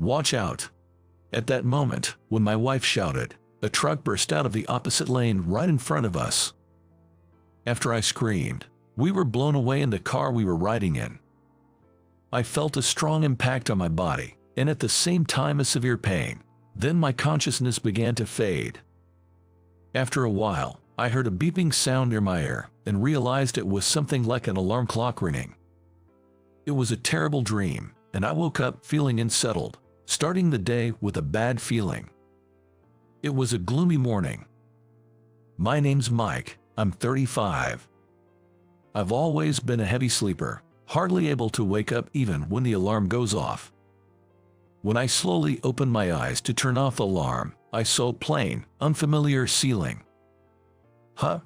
Watch out." At that moment, when my wife shouted, a truck burst out of the opposite lane right in front of us. After I screamed, we were blown away in the car we were riding in. I felt a strong impact on my body, and at the same time a severe pain. Then my consciousness began to fade. After a while, I heard a beeping sound near my ear and realized it was something like an alarm clock ringing. It was a terrible dream, and I woke up feeling unsettled, starting the day with a bad feeling. It was a gloomy morning. My name's Mike. I'm 35. I've always been a heavy sleeper, hardly able to wake up even when the alarm goes off. When I slowly opened my eyes to turn off the alarm, I saw a plain, unfamiliar ceiling. Huh?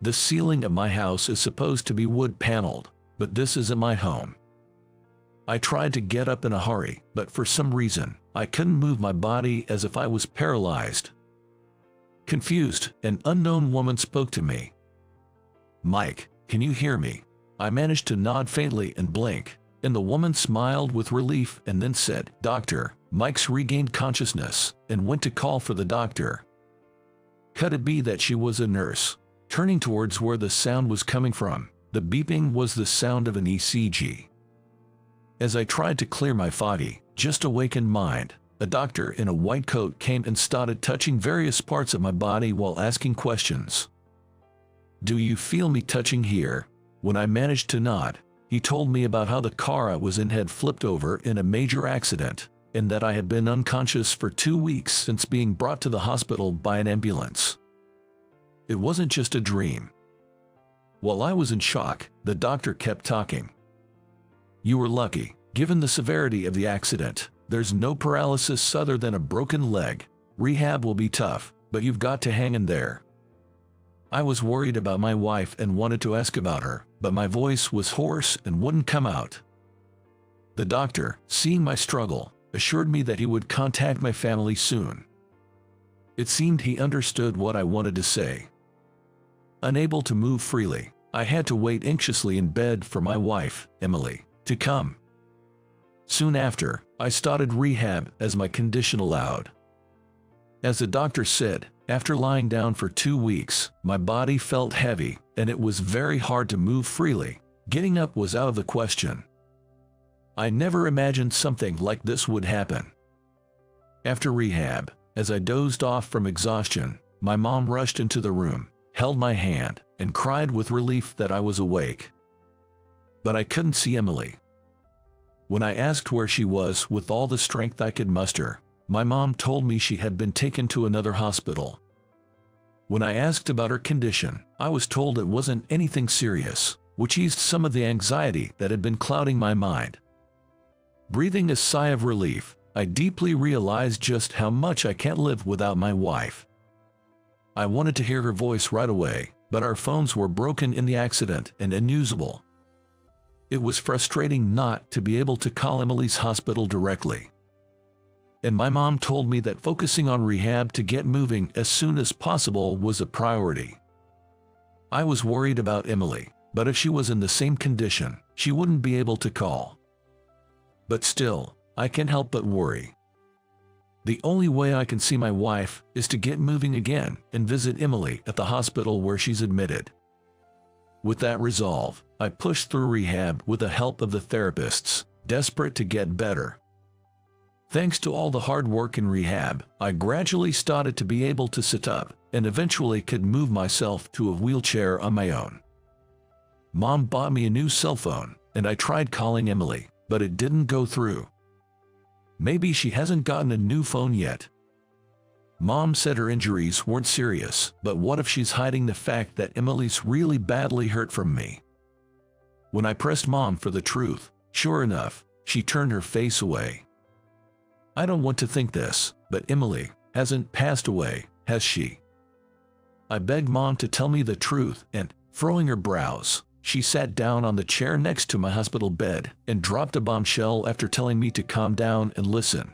The ceiling of my house is supposed to be wood-paneled, but this isn't my home. I tried to get up in a hurry, but for some reason, I couldn't move my body as if I was paralyzed. Confused, an unknown woman spoke to me. "Mike, can you hear me?" I managed to nod faintly and blink, and the woman smiled with relief and then said, "Doctor." Mike's regained consciousness and went to call for the doctor. Could it be that she was a nurse? Turning towards where the sound was coming from, the beeping was the sound of an ECG. As I tried to clear my foggy, just awakened mind, a doctor in a white coat came and started touching various parts of my body while asking questions. "Do you feel me touching here?" When I managed to nod, he told me about how the car I was in had flipped over in a major accident, and that I had been unconscious for 2 weeks since being brought to the hospital by an ambulance. It wasn't just a dream. While I was in shock, the doctor kept talking. "You were lucky. Given the severity of the accident, there's no paralysis other than a broken leg. Rehab will be tough, but you've got to hang in there." I was worried about my wife and wanted to ask about her, but my voice was hoarse and wouldn't come out. The doctor, seeing my struggle, assured me that he would contact my family soon. It seemed he understood what I wanted to say. Unable to move freely, I had to wait anxiously in bed for my wife, Emily, to come. Soon after, I started rehab as my condition allowed. As the doctor said, after lying down for 2 weeks, my body felt heavy, and it was very hard to move freely. Getting up was out of the question. I never imagined something like this would happen. After rehab, as I dozed off from exhaustion, my mom rushed into the room, held my hand, and cried with relief that I was awake. But I couldn't see Emily. When I asked where she was with all the strength I could muster, my mom told me she had been taken to another hospital. When I asked about her condition, I was told it wasn't anything serious, which eased some of the anxiety that had been clouding my mind. Breathing a sigh of relief, I deeply realized just how much I can't live without my wife. I wanted to hear her voice right away, but our phones were broken in the accident and unusable. It was frustrating not to be able to call Emily's hospital directly. And my mom told me that focusing on rehab to get moving as soon as possible was a priority. I was worried about Emily, but if she was in the same condition, she wouldn't be able to call. But still, I can't help but worry. The only way I can see my wife is to get moving again and visit Emily at the hospital where she's admitted. With that resolve, I pushed through rehab with the help of the therapists, desperate to get better. Thanks to all the hard work in rehab, I gradually started to be able to sit up and eventually could move myself to a wheelchair on my own. Mom bought me a new cell phone, and I tried calling Emily, but it didn't go through. Maybe she hasn't gotten a new phone yet. Mom said her injuries weren't serious, but what if she's hiding the fact that Emily's really badly hurt from me? When I pressed Mom for the truth, sure enough, she turned her face away. I don't want to think this, but Emily hasn't passed away, has she? I begged Mom to tell me the truth, and, furrowing her brows, she sat down on the chair next to my hospital bed and dropped a bombshell after telling me to calm down and listen.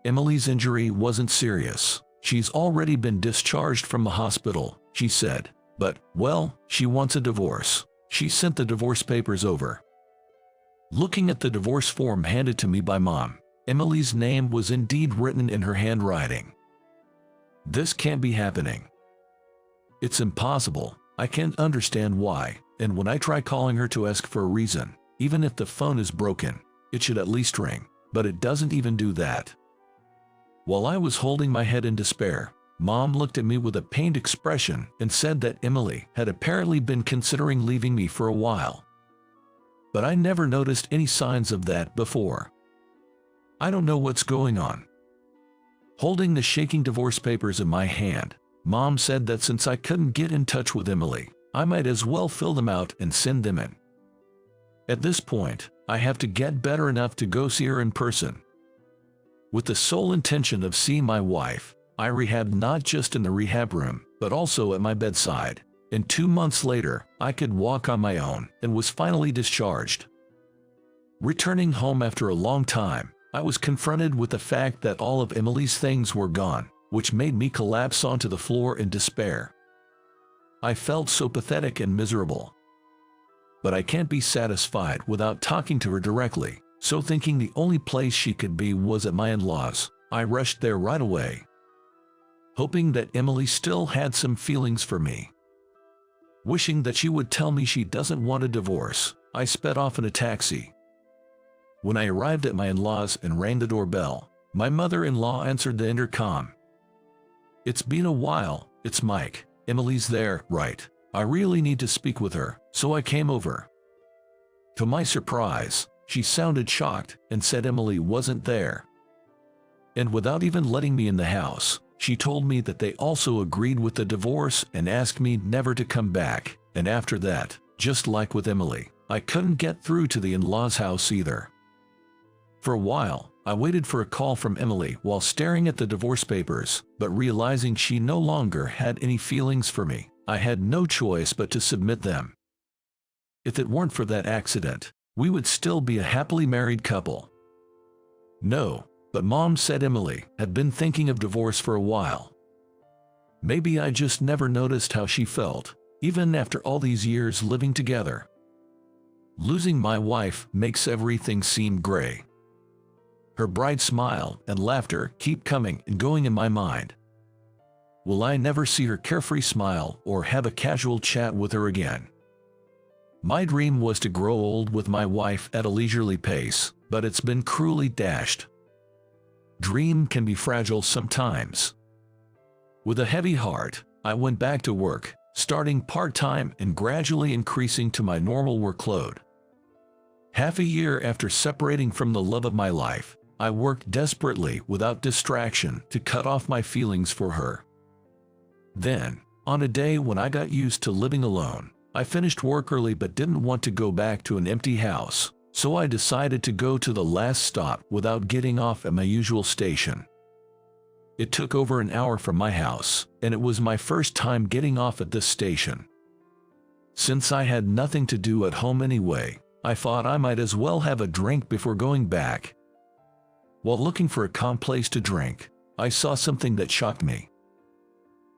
Emily's injury wasn't serious. She's already been discharged from the hospital, she said. But, well, she wants a divorce. She sent the divorce papers over. Looking at the divorce form handed to me by Mom, Emily's name was indeed written in her handwriting. This can't be happening. It's impossible. I can't understand why, and when I try calling her to ask for a reason, even if the phone is broken, it should at least ring, but it doesn't even do that. While I was holding my head in despair, Mom looked at me with a pained expression and said that Emily had apparently been considering leaving me for a while. But I never noticed any signs of that before. I don't know what's going on. Holding the shaking divorce papers in my hand, Mom said that since I couldn't get in touch with Emily, I might as well fill them out and send them in. At this point, I have to get better enough to go see her in person. With the sole intention of seeing my wife, I rehabbed not just in the rehab room, but also at my bedside. And 2 months later, I could walk on my own and was finally discharged. Returning home after a long time, I was confronted with the fact that all of Emily's things were gone, which made me collapse onto the floor in despair. I felt so pathetic and miserable. But I can't be satisfied without talking to her directly, so thinking the only place she could be was at my in-laws, I rushed there right away, hoping that Emily still had some feelings for me. Wishing that she would tell me she doesn't want a divorce, I sped off in a taxi. When I arrived at my in-laws and rang the doorbell, my mother-in-law answered the intercom. "It's been a while, it's Mike. Emily's there, right? I really need to speak with her, so I came over." To my surprise, she sounded shocked and said Emily wasn't there. And without even letting me in the house, she told me that they also agreed with the divorce and asked me never to come back, and after that, just like with Emily, I couldn't get through to the in-laws' house either. For a while, I waited for a call from Emily while staring at the divorce papers, but realizing she no longer had any feelings for me, I had no choice but to submit them. If it weren't for that accident, we would still be a happily married couple. No. But Mom said Emily had been thinking of divorce for a while. Maybe I just never noticed how she felt, even after all these years living together. Losing my wife makes everything seem gray. Her bright smile and laughter keep coming and going in my mind. Will I never see her carefree smile or have a casual chat with her again? My dream was to grow old with my wife at a leisurely pace, but it's been cruelly dashed. Dream can be fragile sometimes. With a heavy heart, I went back to work, starting part-time and gradually increasing to my normal workload. Half a year after separating from the love of my life, I worked desperately without distraction to cut off my feelings for her. Then, on a day when I got used to living alone, I finished work early but didn't want to go back to an empty house. So I decided to go to the last stop without getting off at my usual station. It took over an hour from my house, and it was my first time getting off at this station. Since I had nothing to do at home anyway, I thought I might as well have a drink before going back. While looking for a calm place to drink, I saw something that shocked me.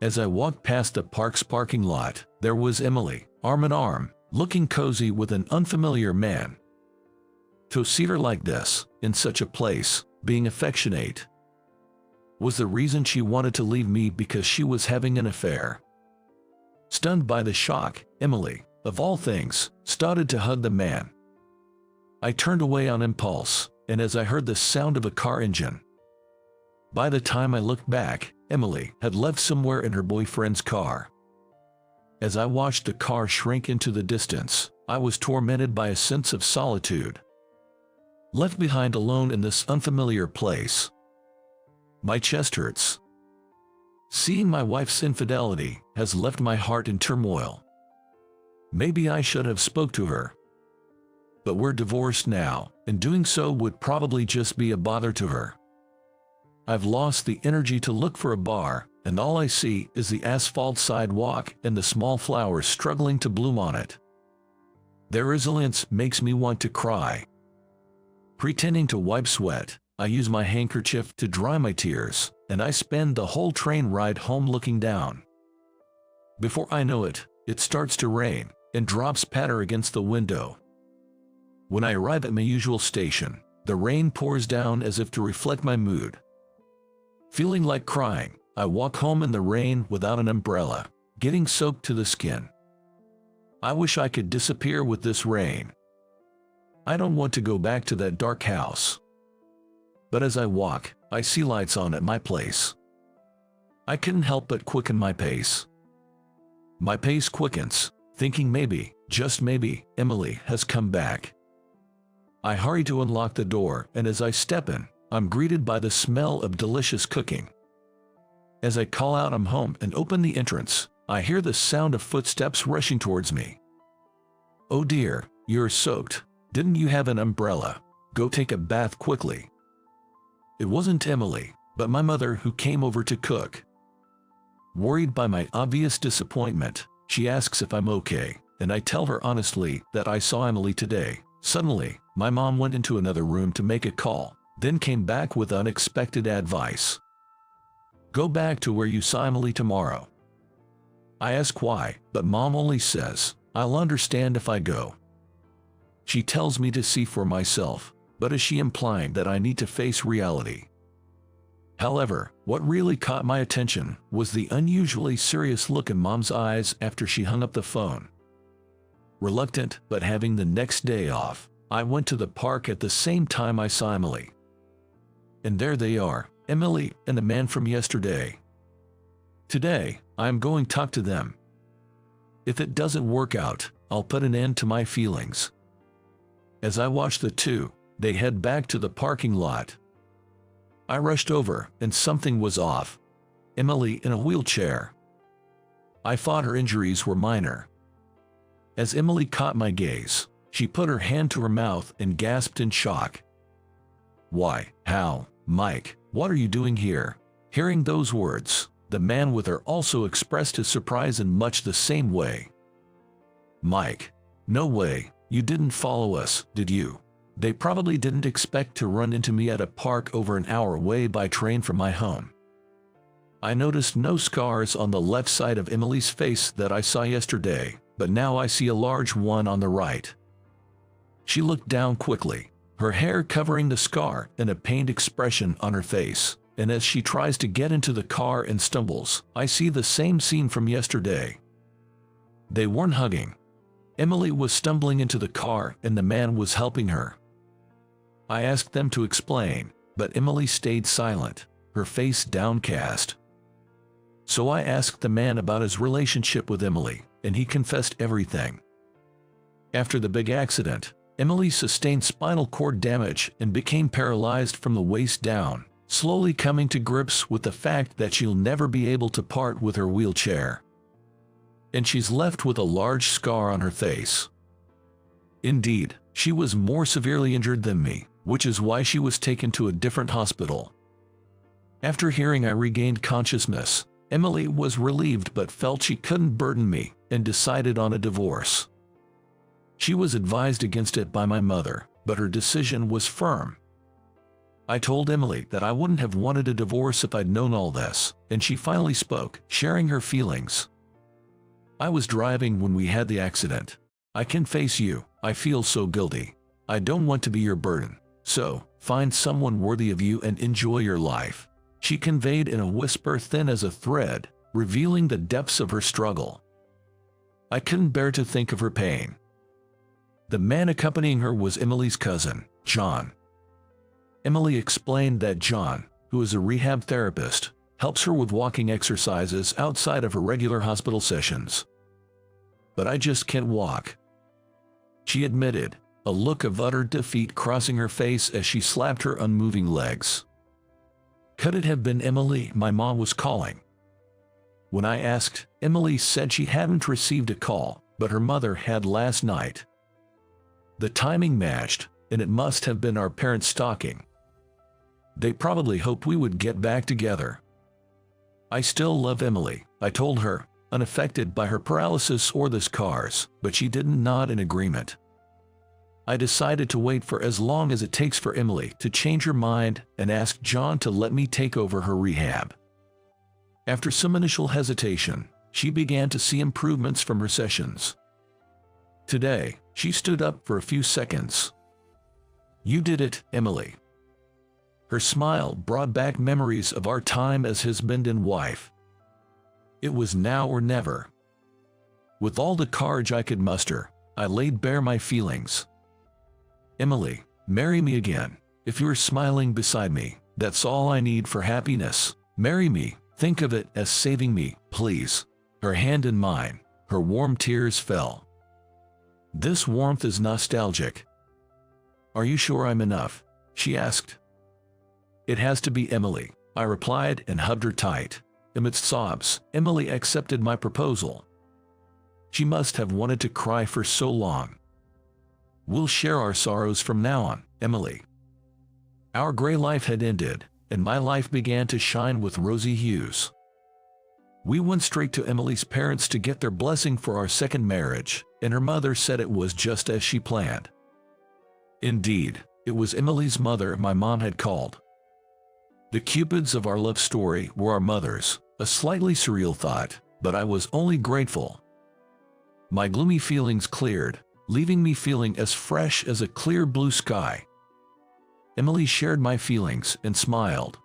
As I walked past the park's parking lot, there was Emily, arm in arm, looking cozy with an unfamiliar man. To see her like this, in such a place, being affectionate. Was the reason she wanted to leave me because she was having an affair? Stunned by the shock, Emily, of all things, started to hug the man. I turned away on impulse, and as I heard the sound of a car engine. By the time I looked back, Emily had left somewhere in her boyfriend's car. As I watched the car shrink into the distance, I was tormented by a sense of solitude. Left behind alone in this unfamiliar place. My chest hurts. Seeing my wife's infidelity has left my heart in turmoil. Maybe I should have spoke to her. But we're divorced now, and doing so would probably just be a bother to her. I've lost the energy to look for a bar, and all I see is the asphalt sidewalk and the small flowers struggling to bloom on it. Their resilience makes me want to cry. Pretending to wipe sweat, I use my handkerchief to dry my tears, and I spend the whole train ride home looking down. Before I know it, it starts to rain, and drops patter against the window. When I arrive at my usual station, The rain pours down as if to reflect my mood. Feeling like crying, I walk home in the rain without an umbrella, getting soaked to the skin. I wish I could disappear with this rain. I don't want to go back to that dark house. But as I walk, I see lights on at my place. I couldn't help but quicken my pace. My pace quickens, thinking maybe, just maybe, Emily has come back. I hurry to unlock the door, and as I step in, I'm greeted by the smell of delicious cooking. As I call out I'm home and open the entrance, I hear the sound of footsteps rushing towards me. Oh dear, you're soaked. Didn't you have an umbrella? Go take a bath quickly. It wasn't Emily, but my mother who came over to cook. Worried by my obvious disappointment, she asks if I'm okay, and I tell her honestly that I saw Emily today. Suddenly, my mom went into another room to make a call, then came back with unexpected advice. Go back to where you saw Emily tomorrow. I ask why, but mom only says, I'll understand if I go. She tells me to see for myself, but is she implying that I need to face reality? However, what really caught my attention was the unusually serious look in mom's eyes after she hung up the phone. Reluctant but having the next day off, I went to the park at the same time I saw Emily. And there they are, Emily and the man from yesterday. Today, I'm going to talk to them. If it doesn't work out, I'll put an end to my feelings. As I watch the two, they head back to the parking lot. I rushed over, and something was off. Emily in a wheelchair. I thought her injuries were minor. As Emily caught my gaze, she put her hand to her mouth and gasped in shock. Why, how, Mike, what are you doing here? Hearing those words, the man with her also expressed his surprise in much the same way. Mike, no way, you didn't follow us, did you? They probably didn't expect to run into me at a park over an hour away by train from my home. I noticed no scars on the left side of Emily's face that I saw yesterday, but now I see a large one on the right. She looked down quickly, her hair covering the scar and a pained expression on her face, and as she tries to get into the car and stumbles, I see the same scene from yesterday. They weren't hugging. Emily was stumbling into the car and the man was helping her. I asked them to explain, but Emily stayed silent, her face downcast. So I asked the man about his relationship with Emily, and he confessed everything. After the big accident, Emily sustained spinal cord damage and became paralyzed from the waist down, slowly coming to grips with the fact that she'll never be able to part with her wheelchair. And she's left with a large scar on her face. Indeed, she was more severely injured than me, which is why she was taken to a different hospital. After hearing I regained consciousness, Emily was relieved but felt she couldn't burden me and decided on a divorce. She was advised against it by my mother, but her decision was firm. I told Emily that I wouldn't have wanted a divorce if I'd known all this, and she finally spoke, sharing her feelings. I was driving when we had the accident. I can face you, I feel so guilty. I don't want to be your burden, so find someone worthy of you and enjoy your life. She conveyed in a whisper thin as a thread, revealing the depths of her struggle. I couldn't bear to think of her pain. The man accompanying her was Emily's cousin, John. Emily explained that John, who is a rehab therapist, helps her with walking exercises outside of her regular hospital sessions. But I just can't walk, she admitted, a look of utter defeat crossing her face as she slapped her unmoving legs. Could it have been Emily my mom was calling? When I asked, Emily said she hadn't received a call, but her mother had last night. The timing matched, and it must have been our parents stalking. They probably hoped we would get back together. I still love Emily, I told her, unaffected by her paralysis or the scars, but she didn't nod in agreement. I decided to wait for as long as it takes for Emily to change her mind and asked John to let me take over her rehab. After some initial hesitation, she began to see improvements from her sessions. Today, she stood up for a few seconds. You did it, Emily." Her smile brought back memories of our time as husband and wife. It was now or never. With all the courage I could muster, I laid bare my feelings. "Emily, marry me again. If you're smiling beside me, that's all I need for happiness. Marry me. Think of it as saving me, please." Her hand in mine, her warm tears fell. This warmth is nostalgic. "Are you sure I'm enough?" she asked. "It has to be, Emily," I replied and hugged her tight. Amidst sobs, Emily accepted my proposal. She must have wanted to cry for so long. "We'll share our sorrows from now on, Emily." Our gray life had ended, and my life began to shine with rosy hues. We went straight to Emily's parents to get their blessing for our second marriage, and her mother said it was just as she planned. Indeed, it was Emily's mother my mom had called. The cupids of our love story were our mothers, a slightly surreal thought, but I was only grateful. My gloomy feelings cleared, leaving me feeling as fresh as a clear blue sky. Emily shared my feelings and smiled.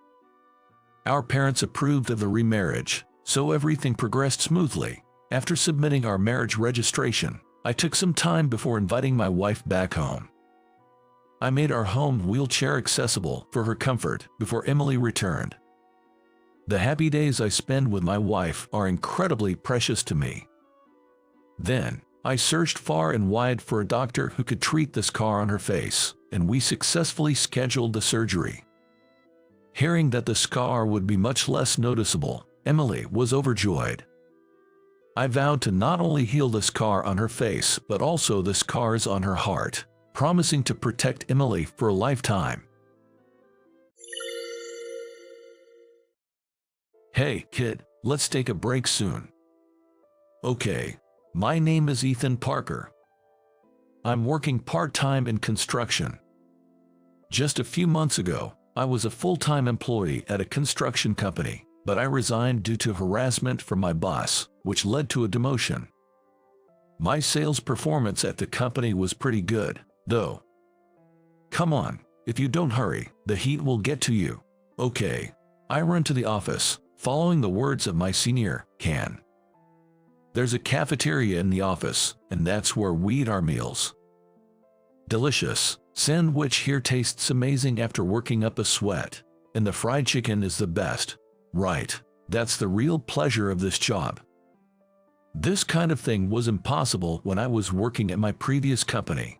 Our parents approved of the remarriage, so everything progressed smoothly. After submitting our marriage registration, I took some time before inviting my wife back home. I made our home wheelchair accessible for her comfort before Emily returned. The happy days I spend with my wife are incredibly precious to me. Then, I searched far and wide for a doctor who could treat the scar on her face, and we successfully scheduled the surgery. Hearing that the scar would be much less noticeable, Emily was overjoyed. I vowed to not only heal the scar on her face but also the scars on her heart, promising to protect Emily for a lifetime. "Hey, kid, let's take a break soon." "Okay. My name is Ethan Parker. I'm working part-time in construction. Just a few months ago, I was a full-time employee at a construction company, but I resigned due to harassment from my boss, which led to a demotion. My sales performance at the company was pretty good, though. Come on, if you don't hurry, the heat will get to you." "Okay." I run to the office, following the words of my senior, Ken. There's a cafeteria in the office, and that's where we eat our meals. Delicious. Sandwich here tastes amazing after working up a sweat, and the fried chicken is the best. Right, that's the real pleasure of this job. This kind of thing was impossible when I was working at my previous company.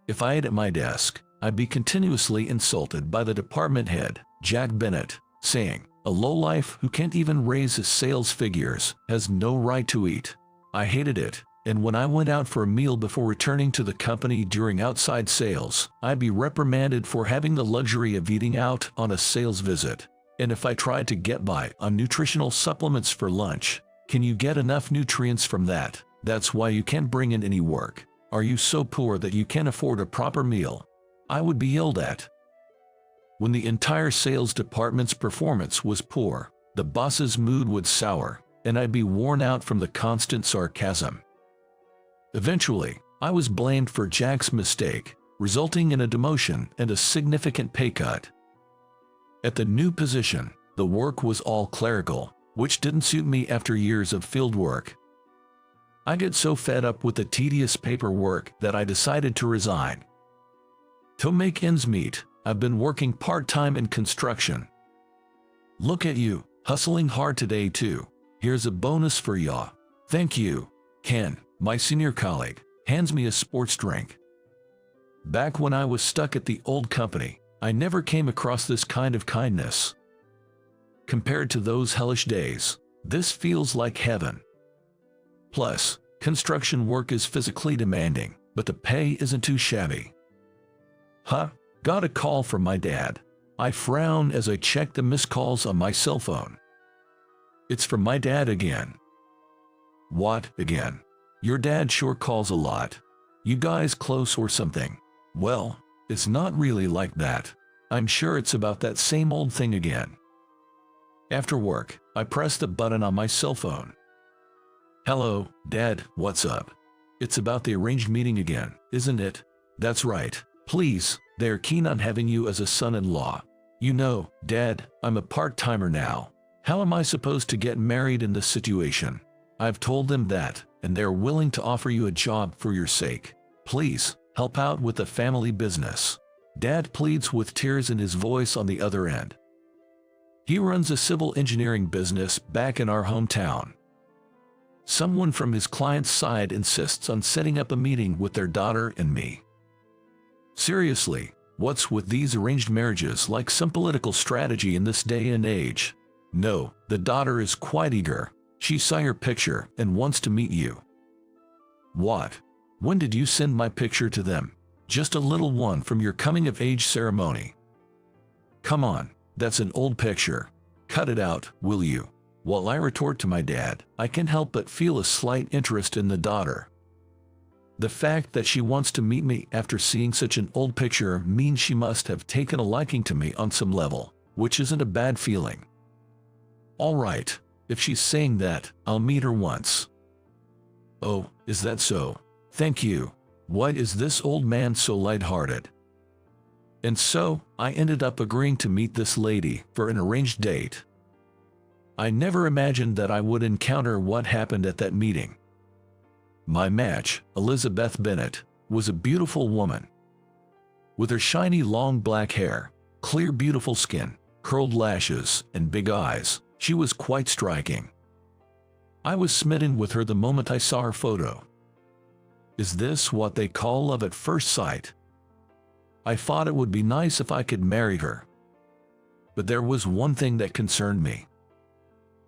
If I ate at my desk, I'd be continuously insulted by the department head, Jack Bennett, saying, "A lowlife who can't even raise his sales figures has no right to eat." I hated it, and when I went out for a meal before returning to the company during outside sales, I'd be reprimanded for having the luxury of eating out on a sales visit. And if I tried to get by on nutritional supplements for lunch, can you get enough nutrients from that? That's why you can't bring in any work. Are you so poor that you can't afford a proper meal? I would be yelled at. When the entire sales department's performance was poor, the boss's mood would sour, and I'd be worn out from the constant sarcasm. Eventually, I was blamed for Jack's mistake, resulting in a demotion and a significant pay cut. At the new position, the work was all clerical, which didn't suit me after years of field work. I get so fed up with the tedious paperwork that I decided to resign. To make ends meet, I've been working part-time in construction. Look at you, hustling hard today too. Here's a bonus for ya. Thank you. Ken, my senior colleague, hands me a sports drink. Back when I was stuck at the old company, I never came across this kind of kindness. Compared to those hellish days, this feels like heaven. Plus, construction work is physically demanding, but the pay isn't too shabby. Huh? Got a call from my dad. I frown as I check the missed calls on my cell phone. It's from my dad again. What, again? Your dad sure calls a lot. You guys close or something? Well, it's not really like that. I'm sure it's about that same old thing again. After work, I press the button on my cell phone. Hello, Dad, what's up? It's about the arranged meeting again, isn't it? That's right. Please, they are keen on having you as a son-in-law. You know, Dad, I'm a part-timer now. How am I supposed to get married in this situation? I've told them that, and they're willing to offer you a job for your sake. Please, help out with the family business. Dad pleads with tears in his voice on the other end. He runs a civil engineering business back in our hometown. Someone from his client's side insists on setting up a meeting with their daughter and me. Seriously, what's with these arranged marriages like some political strategy in this day and age? No, the daughter is quite eager. She saw your picture and wants to meet you. What? When did you send my picture to them? Just a little one from your coming-of-age ceremony. Come on, that's an old picture. Cut it out, will you? While I retort to my dad, I can't help but feel a slight interest in the daughter. The fact that she wants to meet me after seeing such an old picture means she must have taken a liking to me on some level, which isn't a bad feeling. All right, if she's saying that, I'll meet her once. Oh, is that so? Thank you. Why is this old man so lighthearted? And so, I ended up agreeing to meet this lady for an arranged date. I never imagined that I would encounter what happened at that meeting. My match, Elizabeth Bennett, was a beautiful woman. With her shiny long black hair, clear beautiful skin, curled lashes, and big eyes, she was quite striking. I was smitten with her the moment I saw her photo. Is this what they call love at first sight? I thought it would be nice if I could marry her. But there was one thing that concerned me.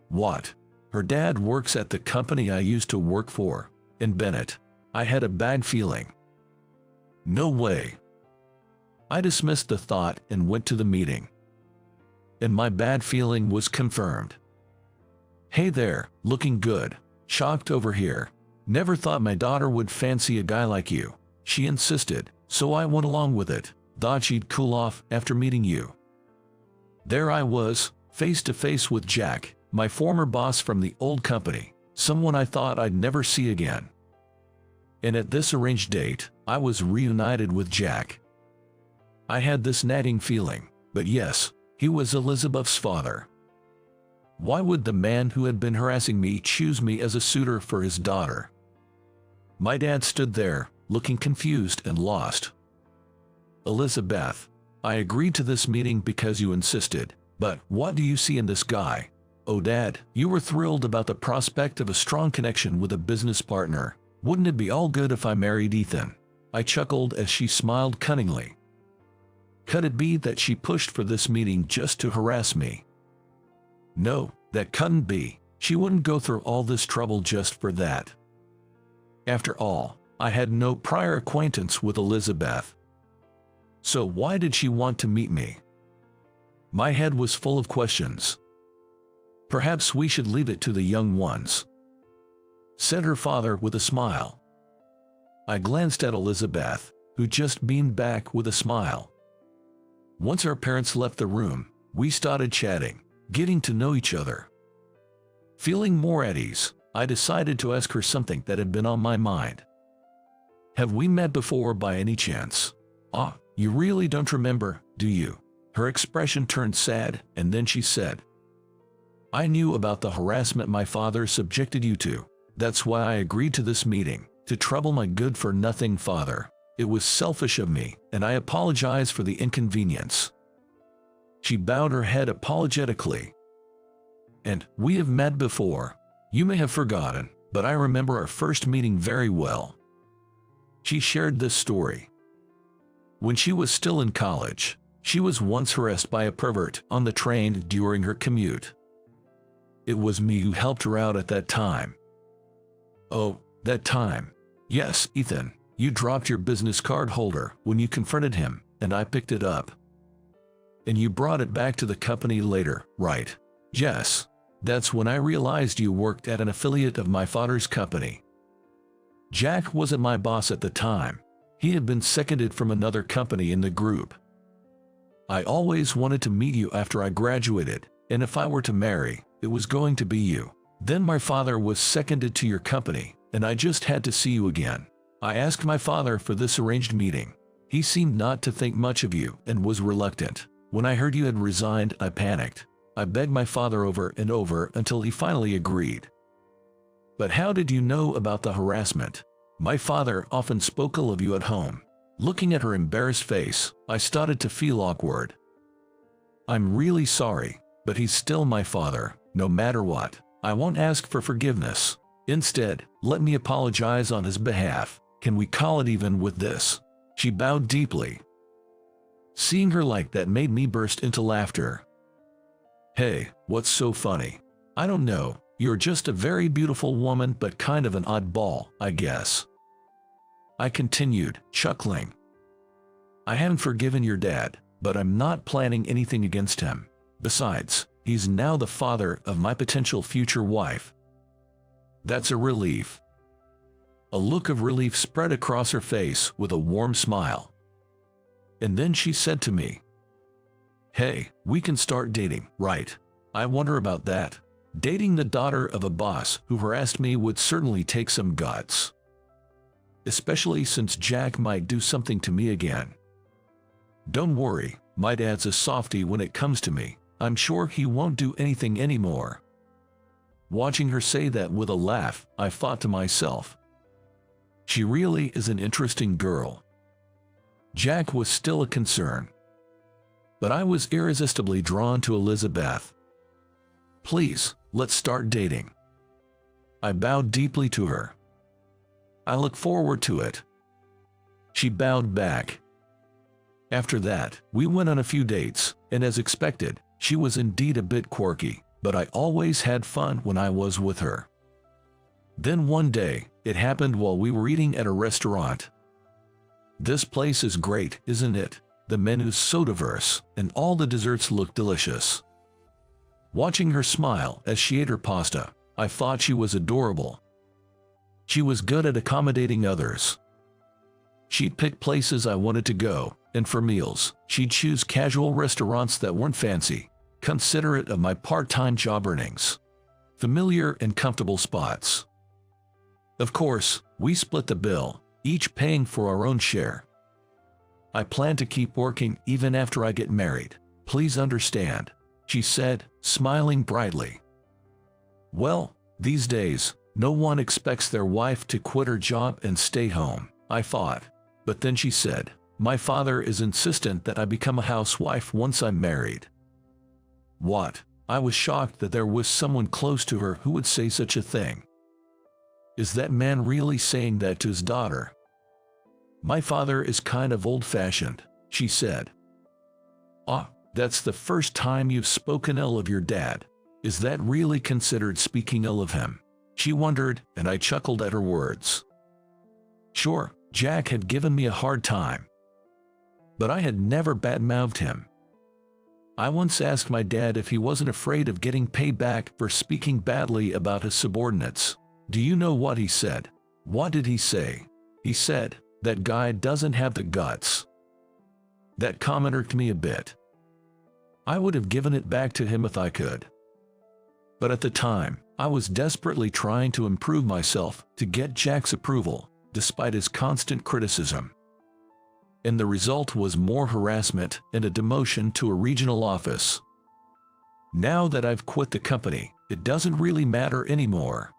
What? Her dad works at the company I used to work for, in Bennett. I had a bad feeling. No way. I dismissed the thought and went to the meeting. And my bad feeling was confirmed. Hey there, looking good. Shocked over here. Never thought my daughter would fancy a guy like you. She insisted, so I went along with it. Thought she'd cool off after meeting you. There I was, face to face with Jack, my former boss from the old company, someone I thought I'd never see again. And at this arranged date, I was reunited with Jack. I had this nagging feeling, but yes, he was Elizabeth's father. Why would the man who had been harassing me choose me as a suitor for his daughter? My dad stood there, looking confused and lost. Elizabeth, I agreed to this meeting because you insisted, but what do you see in this guy? Oh Dad, you were thrilled about the prospect of a strong connection with a business partner. Wouldn't it be all good if I married Ethan? I chuckled as she smiled cunningly. Could it be that she pushed for this meeting just to harass me? No, that couldn't be. She wouldn't go through all this trouble just for that. After all, I had no prior acquaintance with Elizabeth. So why did she want to meet me? My head was full of questions. Perhaps we should leave it to the young ones, said her father with a smile. I glanced at Elizabeth, who just beamed back with a smile. Once our parents left the room, we started chatting, getting to know each other. Feeling more at ease, I decided to ask her something that had been on my mind. Have we met before by any chance? Ah, you really don't remember, do you? Her expression turned sad, and then she said, I knew about the harassment my father subjected you to. That's why I agreed to this meeting, to trouble my good-for-nothing father. It was selfish of me, and I apologize for the inconvenience. She bowed her head apologetically. And we have met before. You may have forgotten, but I remember our first meeting very well. She shared this story. When she was still in college, she was once harassed by a pervert on the train during her commute. It was me who helped her out at that time. Oh, that time. Yes, Ethan, you dropped your business card holder when you confronted him, and I picked it up. And you brought it back to the company later, right? Yes. That's when I realized you worked at an affiliate of my father's company. Jack wasn't my boss at the time. He had been seconded from another company in the group. I always wanted to meet you after I graduated, and if I were to marry, it was going to be you. Then my father was seconded to your company, and I just had to see you again. I asked my father for this arranged meeting. He seemed not to think much of you and was reluctant. When I heard you had resigned, I panicked. I begged my father over and over until he finally agreed. But how did you know about the harassment? My father often spoke ill of you at home. Looking at her embarrassed face, I started to feel awkward. I'm really sorry, but he's still my father, no matter what. I won't ask for forgiveness. Instead, let me apologize on his behalf. Can we call it even with this? She bowed deeply. Seeing her like that made me burst into laughter. Hey, what's so funny? I don't know, you're just a very beautiful woman but kind of an oddball, I guess. I continued, chuckling. I haven't forgiven your dad, but I'm not planning anything against him. Besides, he's now the father of my potential future wife. That's a relief. A look of relief spread across her face with a warm smile. And then she said to me, "Hey, we can start dating, right? I wonder about that. Dating the daughter of a boss who harassed me would certainly take some guts. Especially since Jack might do something to me again. Don't worry, my dad's a softie when it comes to me. I'm sure he won't do anything anymore." Watching her say that with a laugh, I thought to myself, she really is an interesting girl. Jack was still a concern, but I was irresistibly drawn to Elizabeth. Please, let's start dating. I bowed deeply to her. I look forward to it. She bowed back. After that, we went on a few dates, and as expected, she was indeed a bit quirky, but I always had fun when I was with her. Then one day, it happened while we were eating at a restaurant. This place is great, isn't it? The menu's so diverse, and all the desserts look delicious. Watching her smile as she ate her pasta, I thought she was adorable. She was good at accommodating others. She'd pick places I wanted to go, and for meals, she'd choose casual restaurants that weren't fancy, considerate of my part-time job earnings. Familiar and comfortable spots. Of course, we split the bill, each paying for our own share. I plan to keep working even after I get married. Please understand, she said, smiling brightly. Well, these days, no one expects their wife to quit her job and stay home, I thought. But then she said, my father is insistent that I become a housewife once I'm married. What? I was shocked that there was someone close to her who would say such a thing. Is that man really saying that to his daughter? My father is kind of old-fashioned, she said. Ah, that's the first time you've spoken ill of your dad. Is that really considered speaking ill of him? She wondered, and I chuckled at her words. Sure, Jack had given me a hard time, but I had never badmouthed him. I once asked my dad if he wasn't afraid of getting paid back for speaking badly about his subordinates. Do you know what he said? What did he say? He said, that guy doesn't have the guts. That comment irked me a bit. I would have given it back to him if I could. But at the time, I was desperately trying to improve myself to get Jack's approval, despite his constant criticism. And the result was more harassment and a demotion to a regional office. Now that I've quit the company, it doesn't really matter anymore.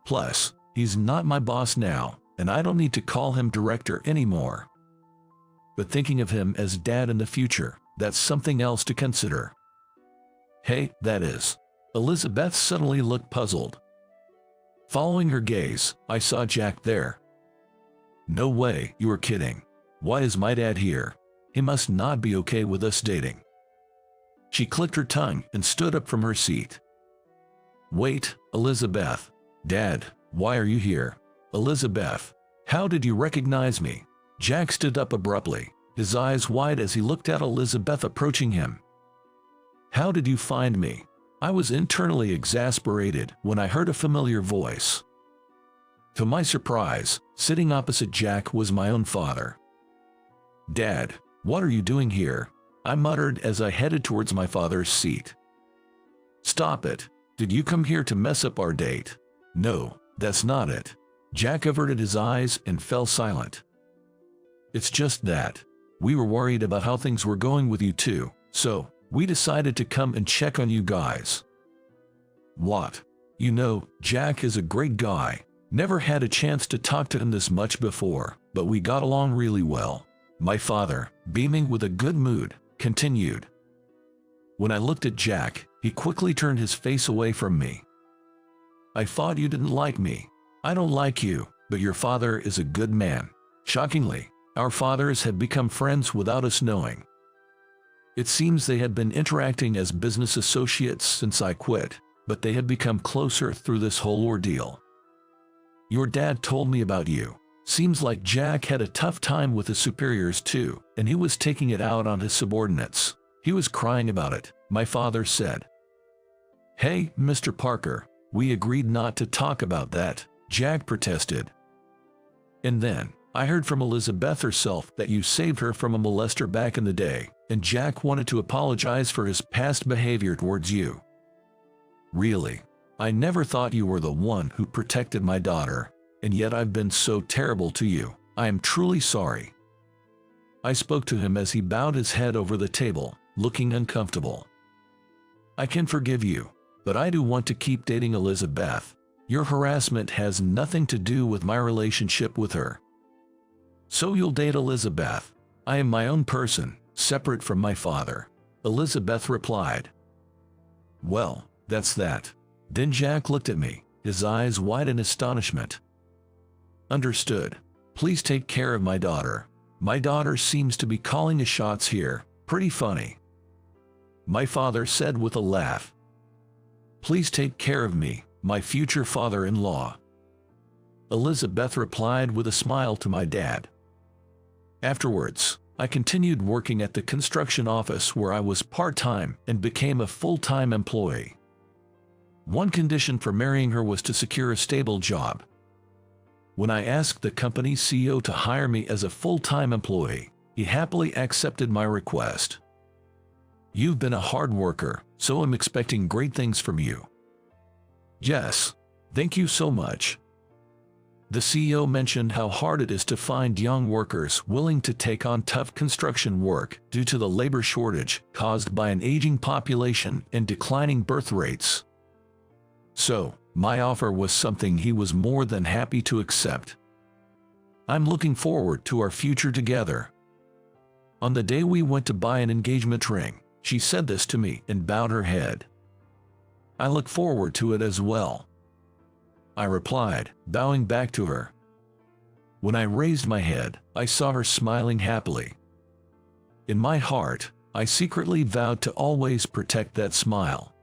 Plus, he's not my boss now, and I don't need to call him director anymore. But thinking of him as dad in the future, that's something else to consider. Hey, that is. Elizabeth suddenly looked puzzled. Following her gaze, I saw Jack there. No way, you were kidding. Why is my dad here? He must not be okay with us dating. She clicked her tongue and stood up from her seat. Wait, Elizabeth. Dad, why are you here? Elizabeth, how did you recognize me? Jack stood up abruptly, his eyes wide as he looked at Elizabeth approaching him. How did you find me? I was internally exasperated when I heard a familiar voice. To my surprise, sitting opposite Jack was my own father. Dad, what are you doing here? I muttered as I headed towards my father's seat. Stop it. Did you come here to mess up our date? No, that's not it. Jack averted his eyes and fell silent. It's just that we were worried about how things were going with you too, so we decided to come and check on you guys. What? You know, Jack is a great guy. Never had a chance to talk to him this much before, but we got along really well. My father, beaming with a good mood, continued. When I looked at Jack, he quickly turned his face away from me. I thought you didn't like me. I don't like you, but your father is a good man. Shockingly, our fathers had become friends without us knowing. It seems they had been interacting as business associates since I quit, but they had become closer through this whole ordeal. Your dad told me about you. Seems like Jack had a tough time with his superiors too, and he was taking it out on his subordinates. He was crying about it, my father said. Hey, Mr. Parker, we agreed not to talk about that, Jack protested. And then, I heard from Elizabeth herself that you saved her from a molester back in the day, and Jack wanted to apologize for his past behavior towards you. Really? I never thought you were the one who protected my daughter, and yet I've been so terrible to you. I am truly sorry. I spoke to him as he bowed his head over the table, looking uncomfortable. I can forgive you, but I do want to keep dating Elizabeth. Your harassment has nothing to do with my relationship with her. So you'll date Elizabeth. I am my own person, separate from my father, Elizabeth replied. Well, that's that. Then Jack looked at me, his eyes wide in astonishment. Understood. Please take care of my daughter. My daughter seems to be calling the shots here. Pretty funny. My father said with a laugh. Please take care of me, my future father-in-law. Elizabeth replied with a smile to my dad. Afterwards, I continued working at the construction office where I was part-time and became a full-time employee. One condition for marrying her was to secure a stable job. When I asked the company's CEO to hire me as a full-time employee, he happily accepted my request. You've been a hard worker, so I'm expecting great things from you. Yes, thank you so much. The CEO mentioned how hard it is to find young workers willing to take on tough construction work due to the labor shortage caused by an aging population and declining birth rates. So, my offer was something he was more than happy to accept. I'm looking forward to our future together. On the day we went to buy an engagement ring, she said this to me and bowed her head. I look forward to it as well, I replied, bowing back to her. When I raised my head, I saw her smiling happily. In my heart, I secretly vowed to always protect that smile.